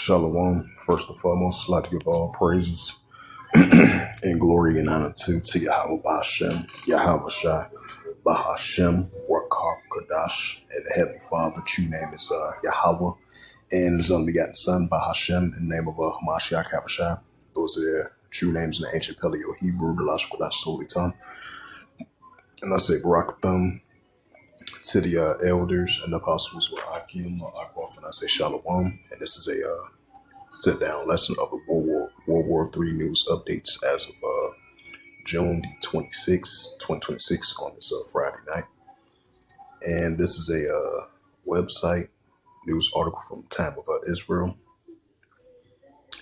Shalom. First and foremost, I'd like to give all praises and glory and honor to Yahweh Bahashem, Yahweh Shai, Bahashem, Warkar Kadash, and the Heavenly Father. True name is Yahweh, and His unbegotten Son, Bahashem, in the name of Hamashiach Habashai. Those are their true names in the ancient Paleo Hebrew, the Lashon Kodash Holy Tongue. And I say Barak Thumb to the elders and apostles with Akim or Akwath, and I say Shalom. And this is a sit-down lesson of the World War III news updates as of June the 26th, 2026 on this Friday night. And this is a website news article from the time of Israel.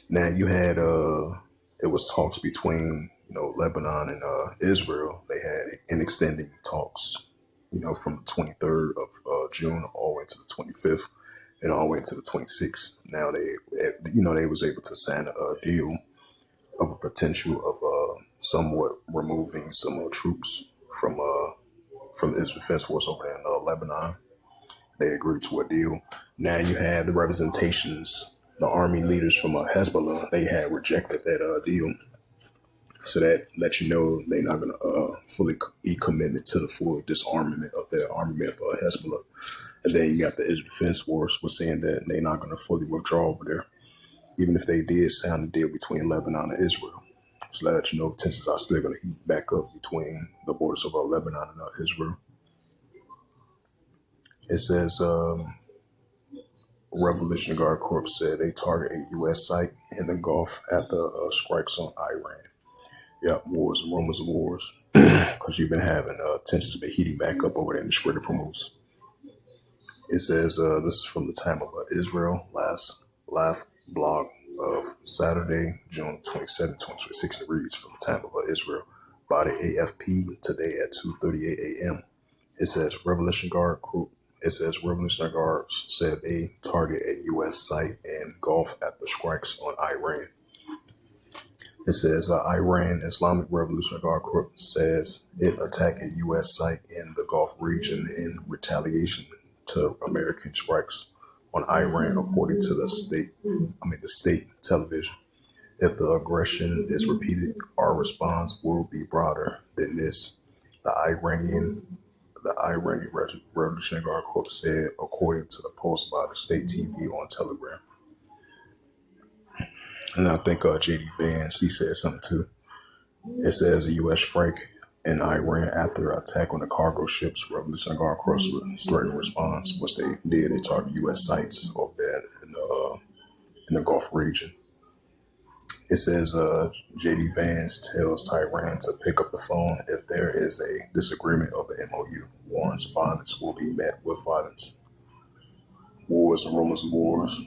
Now you had it was talks between Lebanon and Israel. They had an extending talks, from the 23rd of June all the way to the 25th. And all the way to the 26th. Now they was able to sign a deal of a potential of somewhat removing some troops from the Israel Defense Force over there in Lebanon. They agreed to a deal. Now you had the representations, the army leaders from Hezbollah. They had rejected that deal. So that lets you know they're not going to fully be committed to the full disarmament of their armament of Hezbollah. And then you got the Israel Defense Force was saying that they're not going to fully withdraw over there, even if they did sign a deal between Lebanon and Israel. So that you know tensions are still going to heat back up between the borders of Lebanon and Israel. It says Revolutionary Guard Corps said they target a U.S. site in the Gulf after strikes on Iran. Yeah, wars and rumors of wars, because you've been having tensions been heating back up over there in the Strait of Hormuz. It says this is from the time of Israel, last live blog of Saturday, June 27, 2026. It reads from the time of Israel by the AFP today at 2:38 a.m. It says Revolutionary Guards said they target a U.S. site in Gulf after strikes on Iran. It says Iran Islamic Revolutionary Guard Corps says it attacked a U.S. site in the Gulf region in retaliation to American strikes on Iran, according to the state television. If the aggression is repeated, our response will be broader than this. The Iranian Revolutionary Guard Corps said, according to the post by the state TV on Telegram. And I think J.D. Vance, he said something too. It says a U.S. strike in Iran after an attack on the cargo ships. Revolutionary Guard Corps threatened response. What they did, they targeted U.S. sites over there in the Gulf region. It says J.D. Vance tells Tehran to pick up the phone if there is a disagreement of the MOU. Warns violence will be met with violence. Wars and rumors of wars.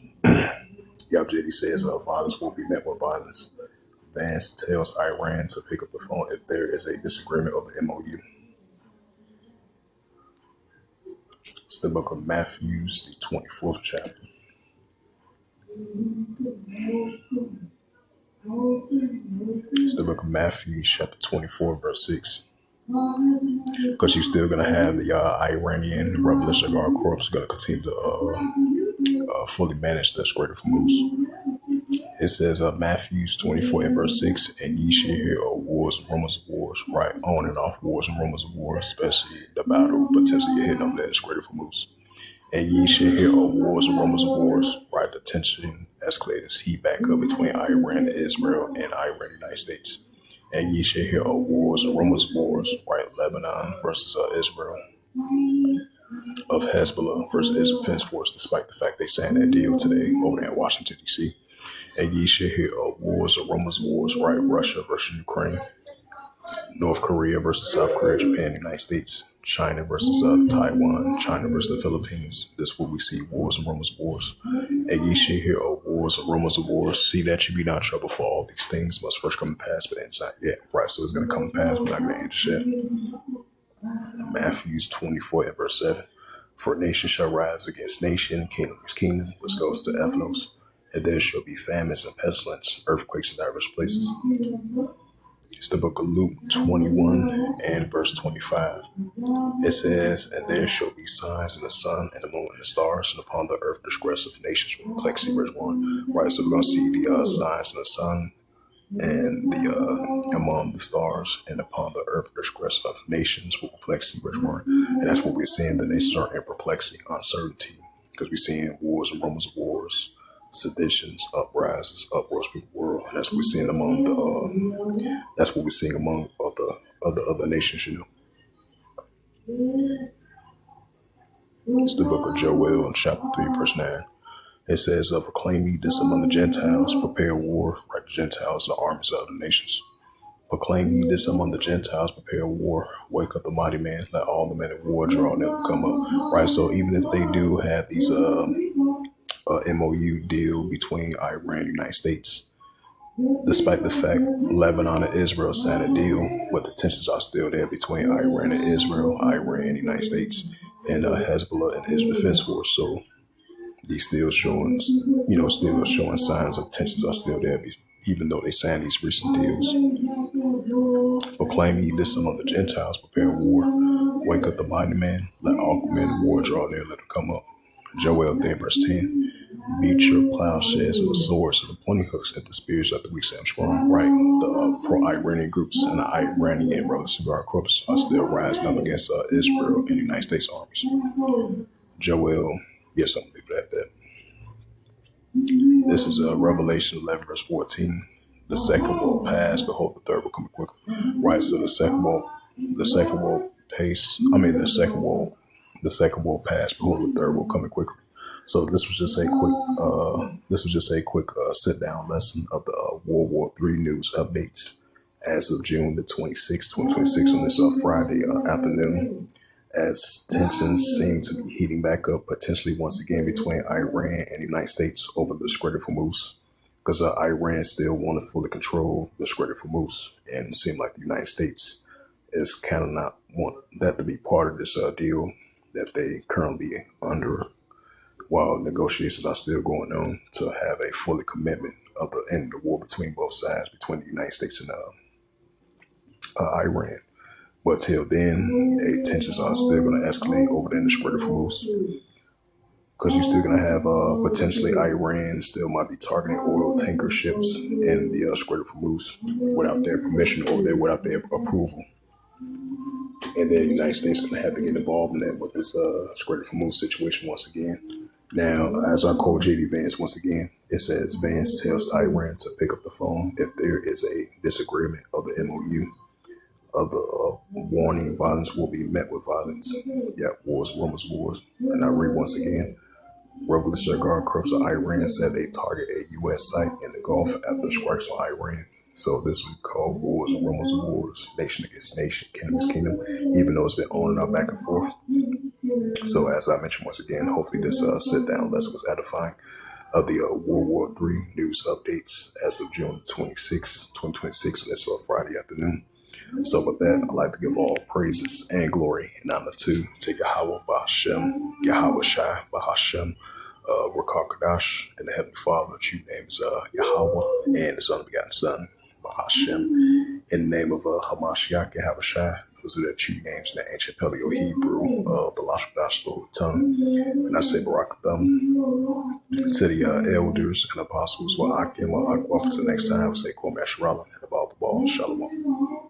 JD says violence will be met with violence. Vance tells Iran to pick up the phone if there is a disagreement of the MOU. It's the book of Matthew, the 24th chapter. It's the book of Matthew, chapter 24, verse 6. Because you're still going to have the Iranian Revolutionary Guard Corps going to continue to fully manage the Strait of Hormuz. It says Matthew 24 and verse 6, and ye shall hear of wars and rumors of wars, right? On and off wars and rumors of wars, especially the battle potentially hitting on the Strait of Hormuz. And ye shall hear of wars and rumors of wars, right? The tension escalators heat back up between Iran and Israel and Iran and the United States. And ye shall hear of wars and rumors of wars, right? Lebanon versus Israel, of Hezbollah versus Israel Defense Force, despite the fact they signed that deal today over there in Washington, D.C. And ye shall hear of wars and rumors of wars, right? Russia versus Ukraine, North Korea versus South Korea, Japan, United States, China versus Taiwan, China versus the Philippines. This is what we see, wars and rumors of wars. And ye shall hear of wars and rumors of wars. See that you be not troubled, for all these things must first come to pass, but it's not yet. Right, so it's going to come to pass, but not going to end just yet. Matthew 24 and verse 7. For nation shall rise against nation, kingdom against kingdom, which goes to Ethnos. And there shall be famines and pestilence, earthquakes in diverse places. It's the book of Luke 21 and verse 25. It says, "And there shall be signs in the sun and the moon and the stars, and upon the earth distress of nations will perplexity." Verse 1. Right, so we're going to see the signs in the sun and the among the stars, and upon the earth distress of nations will perplexity. Verse 1. And that's what we're seeing. The nations are in perplexity, uncertainty, because we're seeing wars and rumors of wars, seditions, uprisings, uproars with the world. And that's what we're seeing among that's what we're seeing among other nations, It's the book of Joel in chapter 3, verse 9. It says, "Proclaim ye this among the Gentiles, prepare war." Right, the Gentiles, the armies of the nations. "Proclaim ye this among the Gentiles, prepare war. Wake up the mighty man, let all the men of war draw near come up." Right, so even if they do have these MOU deal between Iran and the United States, despite the fact Lebanon and Israel signed a deal, but the tensions are still there between Iran and Israel, Iran and the United States, and Hezbollah and Israel Defense Force. So these still showing, still showing signs of tensions are still there, even though they signed these recent deals. "Proclaim ye this among the Gentiles, prepare war. Wake up the mighty man, let all men of war draw near, let them come up." Joel 3, verse 10. "Beat your plowshares and the swords and the pointing hooks at the spears of the weak say I'm strong." Right, the pro-Iranian groups and the Iranian Revolutionary Guard Corps are still rising up against Israel and the United States armies. Joel, yes, I'm leaving it at that. This is Revelation 11, verse 14. "The second will pass, behold, the third will come quicker." Right, so the second will pace. The second will pass, behold, the third will come quicker. So this was just a quick sit down lesson of the World War III news updates as of June the 26th, 2026 on this Friday afternoon, as tensions seem to be heating back up, potentially once again between Iran and the United States over the Strait of Hormuz, because Iran still want to fully control the Strait of Hormuz, and it seems like the United States is kind of not want that to be part of this deal that they currently under, while negotiations are still going on to have a fully commitment of the end of the war between both sides, between the United States and Iran. But till then, tensions are still going to escalate over there in the Strait of Hormuz, because you're still going to have potentially Iran still might be targeting oil tanker ships in the Strait of Hormuz without their permission over there, without their approval. And then the United States is going to have to get involved in that with this Strait of Hormuz situation once again. Now, as I quote JD Vance once again, it says, "Vance tells Iran to pick up the phone if there is a disagreement of the MOU of the warning violence will be met with violence." Yeah, wars, rumors, wars. And I read once again, Revolutionary Guard Corps of Iran said they target a U.S. site in the Gulf after strikes on Iran. So this we call wars and rumors of wars, nation against nation, kingdom against kingdom, even though it's been on and off back and forth. So as I mentioned once again, hopefully this sit-down lesson was edifying of the World War III news updates as of June 26, 2026, and it's Friday afternoon. So with that, I'd like to give all praises and glory and honor to Yahweh Ba'Shem, Yahweh Shai Ba'Hashem, Rakar Kadash, and the Heavenly Father. The true name is Yahweh, and His unbegotten Son, Ba'Hashem, in the name of Hamashiach, Yahweh Shai. Those are the true names in the ancient Paleo Hebrew, the Lashdash tongue. And I say Barak Thumb to the elders and apostles, Wa'akim, Wa'akwa, to the next time, I say Kwame Ashrala, and about the ball, Shalom.